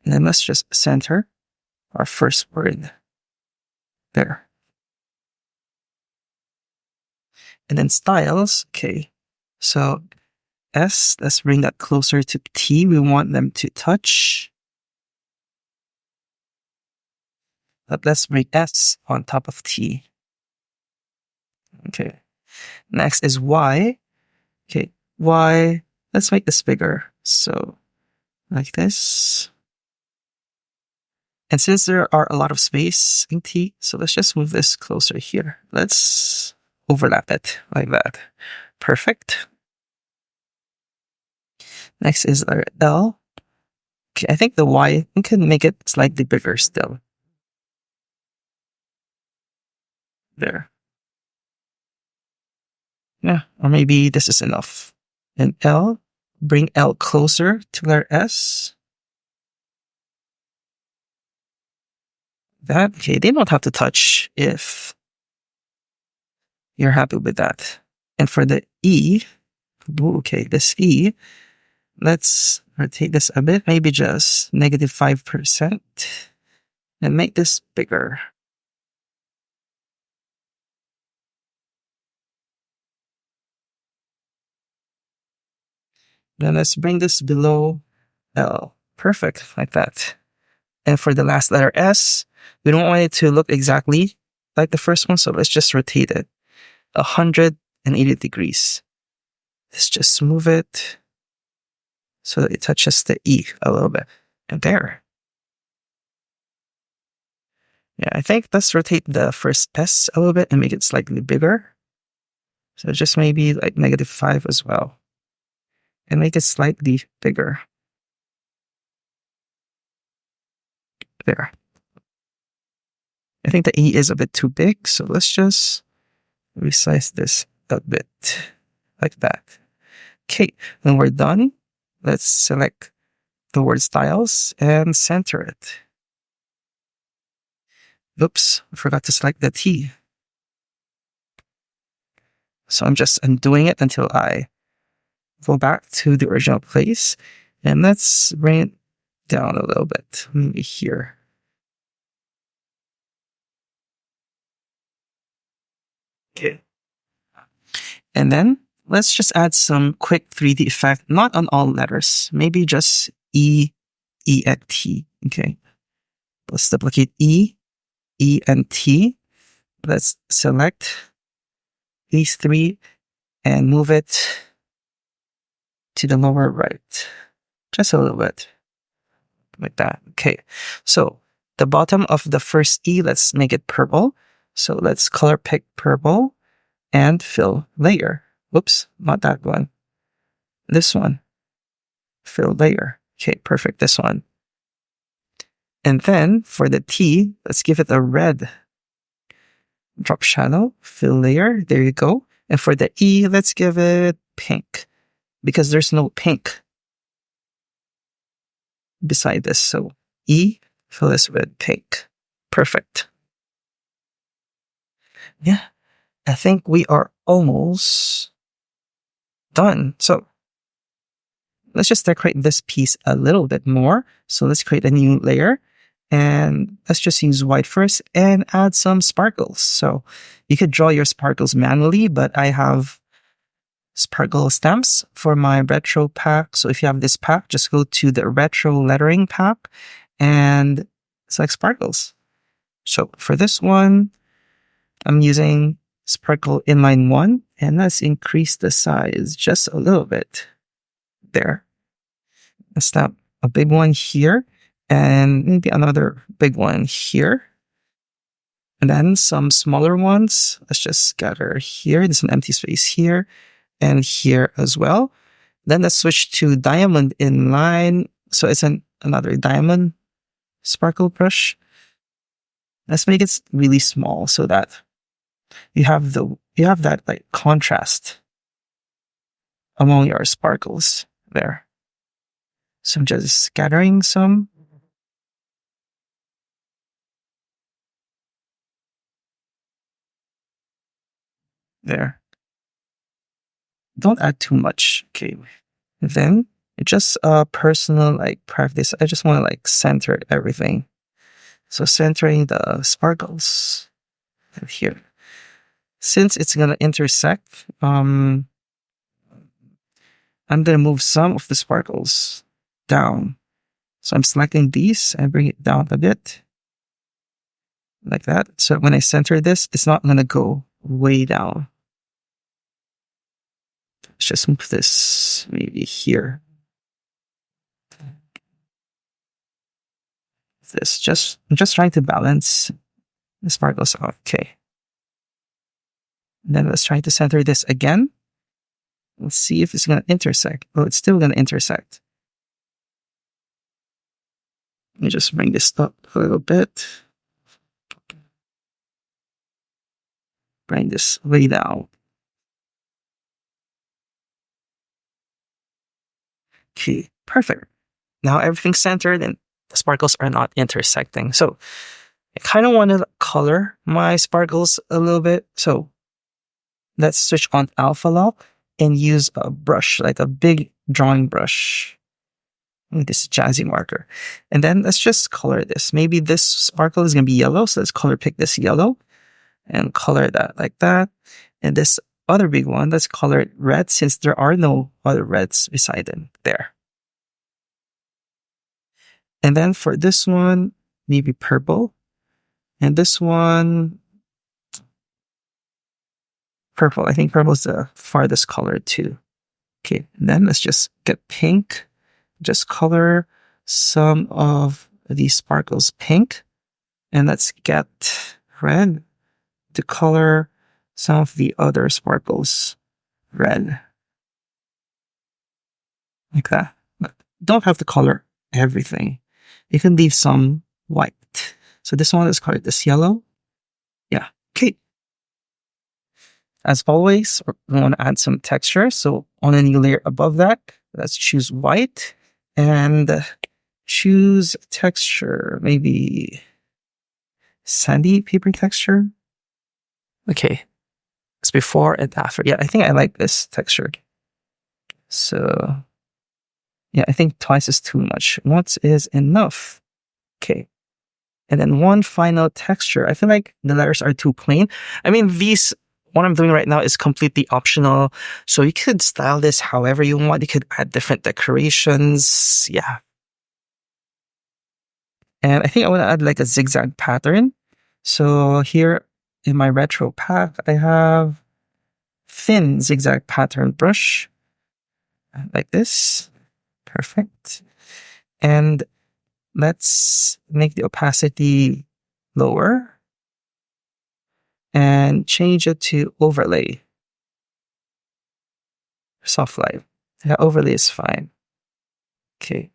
And then let's just center our first word there. And then styles, okay. So S, let's bring that closer to T. We want them to touch. But let's bring S on top of T. Okay. Next is Y. Okay, Y, let's make this bigger. So, like this. And since there are a lot of space in T, so let's just move this closer here. Let's overlap it like that. Perfect. Next is our L. Okay, I think the Y, we can make it slightly bigger still. There. Yeah, or maybe this is enough. And L, bring L closer to letter S. That, okay, they don't have to touch if you're happy with that. And for the E, okay, this E, let's rotate this a bit, maybe just -5%, and make this bigger. Then let's bring this below L. Perfect, like that. And for the last letter S, we don't want it to look exactly like the first one, so let's just rotate it 180 degrees. Let's just move it so that it touches the E a little bit. And there. Yeah, I think let's rotate the first S a little bit and make it slightly bigger. So just maybe like -5 as well. And make it slightly bigger. There. I think the E is a bit too big, so let's just resize this a bit. Like that. Okay, when we're done, let's select the word styles and center it. Oops, I forgot to select the T. So I'm just undoing it until I go back to the original place. And let's bring it down a little bit, maybe here. Okay. And then let's just add some quick 3D effect, not on all letters, maybe just E, E, and T. Okay. Let's duplicate E, E, and T. Let's select these three and move it to the lower right. Just a little bit. Like that. Okay. So the bottom of the first E, let's make it purple. So let's color pick purple and fill layer. Whoops, not that one. This one. Fill layer. Okay, perfect. This one. And then for the T, let's give it a red. Drop shadow, fill layer. There you go. And for the E, let's give it pink because there's no pink beside this. So E, fill this with pink. Perfect. Yeah, I think we are almost done. So let's just decorate this piece a little bit more. So let's create a new layer and let's just use white first and add some sparkles. So you could draw your sparkles manually, but I have sparkle stamps for my retro pack. So if you have this pack, just go to the retro lettering pack and select sparkles. So for this one, I'm using sparkle inline 1 and let's increase the size just a little bit. There. Let's stamp a big one here and maybe another big one here. And then some smaller ones. Let's just scatter here. There's an empty space here and here as well. Then let's switch to diamond inline. So it's another diamond sparkle brush. Let's make it really small so that you have that like contrast among your sparkles there. So I'm just scattering some. There. Don't add too much. Okay. Then just personal like practice. I just want to like center everything. So centering the sparkles here. Since it's gonna intersect, I'm gonna move some of the sparkles down. So I'm selecting these and bring it down a bit. Like that. So when I center this, it's not gonna go way down. Let's just move this maybe here. I'm just trying to balance the sparkles out. Okay. And then let's try to center this again. Let's see if it's going to intersect. Oh, it's still going to intersect. Let me just bring this up a little bit. Bring this way down. Okay, perfect. Now everything's centered and the sparkles are not intersecting. So I kind of want to color my sparkles a little bit. So let's switch on alpha lock and use a brush, like a big drawing brush. This jazzy marker. And then let's just color this. Maybe this sparkle is going to be yellow. So let's color pick this yellow and color that like that. And this other big one, let's color it red since there are no other reds beside it there. And then for this one, maybe purple. And this one, purple. I think purple is the farthest color too. Okay, and then let's just get pink. Just color some of these sparkles pink. And let's get red to color some of the other sparkles red. Like that. But don't have to color everything. You can leave some white. So this one, let's color this yellow. Yeah, okay. As always, we want to add some texture. So on a new layer above that, let's choose white and choose texture, maybe sandy paper texture. Okay, it's before and after. Yeah, I think I like this texture. So yeah, I think twice is too much. Once is enough. Okay. And then one final texture. I feel like the letters are too plain. I mean, what I'm doing right now is completely optional. So you could style this however you want. You could add different decorations. Yeah. And I think I want to add like a zigzag pattern. So here in my retro pack, I have thin zigzag pattern brush like this. Perfect. And let's make the opacity lower and change it to overlay. Soft light. Yeah, overlay is fine. Okay.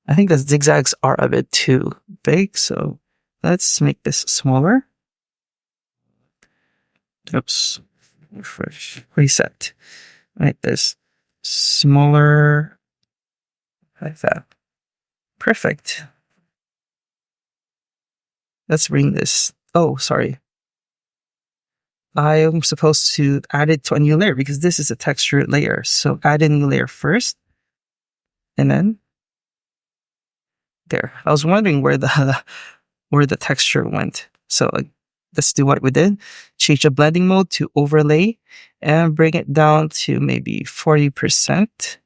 I think the zigzags are a bit too big, so let's make this smaller. Oops. Refresh. Reset. Right, this smaller like that. Perfect. Let's bring this. Oh, sorry. I am supposed to add it to a new layer because this is a texture layer. So add a new layer first. And then there. I was wondering where the texture went. So let's do what we did. Change the blending mode to overlay and bring it down to maybe 40%.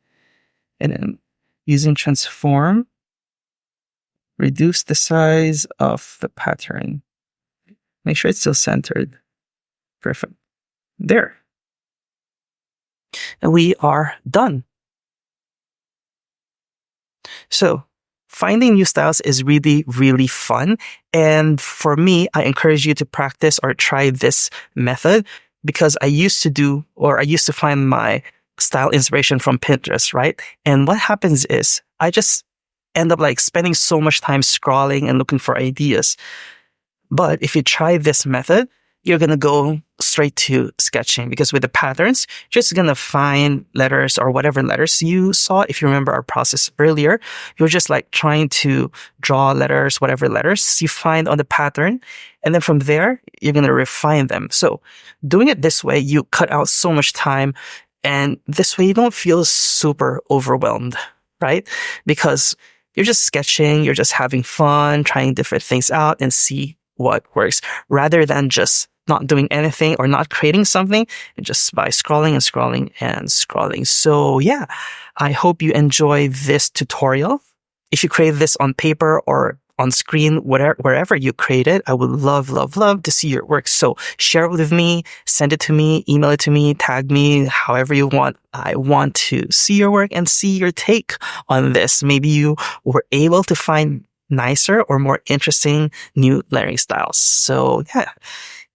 And then using transform, reduce the size of the pattern. Make sure it's still centered. Perfect. There. And we are done. So finding new styles is really, really fun. And for me, I encourage you to practice or try this method because I used to find my style inspiration from Pinterest, right? And what happens is I just end up like spending so much time scrolling and looking for ideas. But if you try this method, you're going to go straight to sketching because with the patterns, you're just going to find letters or whatever letters you saw. If you remember our process earlier, you're just like trying to draw letters, whatever letters you find on the pattern. And then from there, you're going to refine them. So doing it this way, you cut out so much time. And this way you don't feel super overwhelmed, right? Because you're just sketching, you're just having fun, trying different things out and see what works rather than just not doing anything or not creating something and just by scrolling and scrolling and scrolling. So yeah, I hope you enjoy this tutorial. If you create this on paper or on screen, wherever you create it, I would love, love, love to see your work. So share it with me, send it to me, email it to me, tag me, however you want. I want to see your work and see your take on this. Maybe you were able to find nicer or more interesting new lettering styles. So yeah,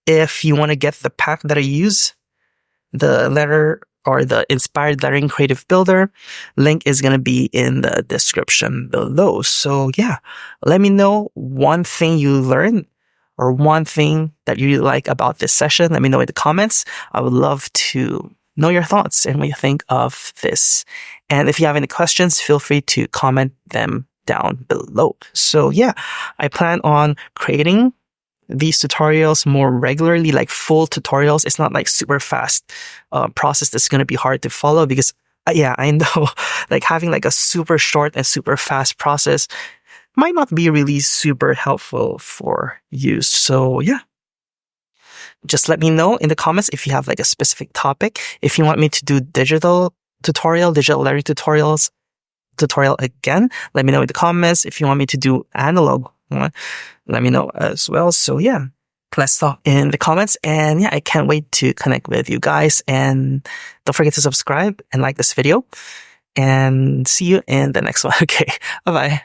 if you want to get the pack that I use, the letter or the inspired lettering creative builder, link is going to be in the description below. So yeah, let me know one thing you learned or one thing that you really like about this session. Let me know in the comments. I would love to know your thoughts and what you think of this. And if you have any questions, feel free to comment them down below. So yeah, I plan on creating these tutorials more regularly, like full tutorials. It's not like super fast process that's going to be hard to follow because yeah, I know like having like a super short and super fast process might not be really super helpful for you. So yeah, just let me know in the comments if you have like a specific topic. If you want me to do digital lettering tutorial again, let me know in the comments. If you want me to do analog one, let me know as well. So yeah, let's talk in the comments. And yeah, I can't wait to connect with you guys. And don't forget to subscribe and like this video. And see you in the next one. Okay, bye-bye.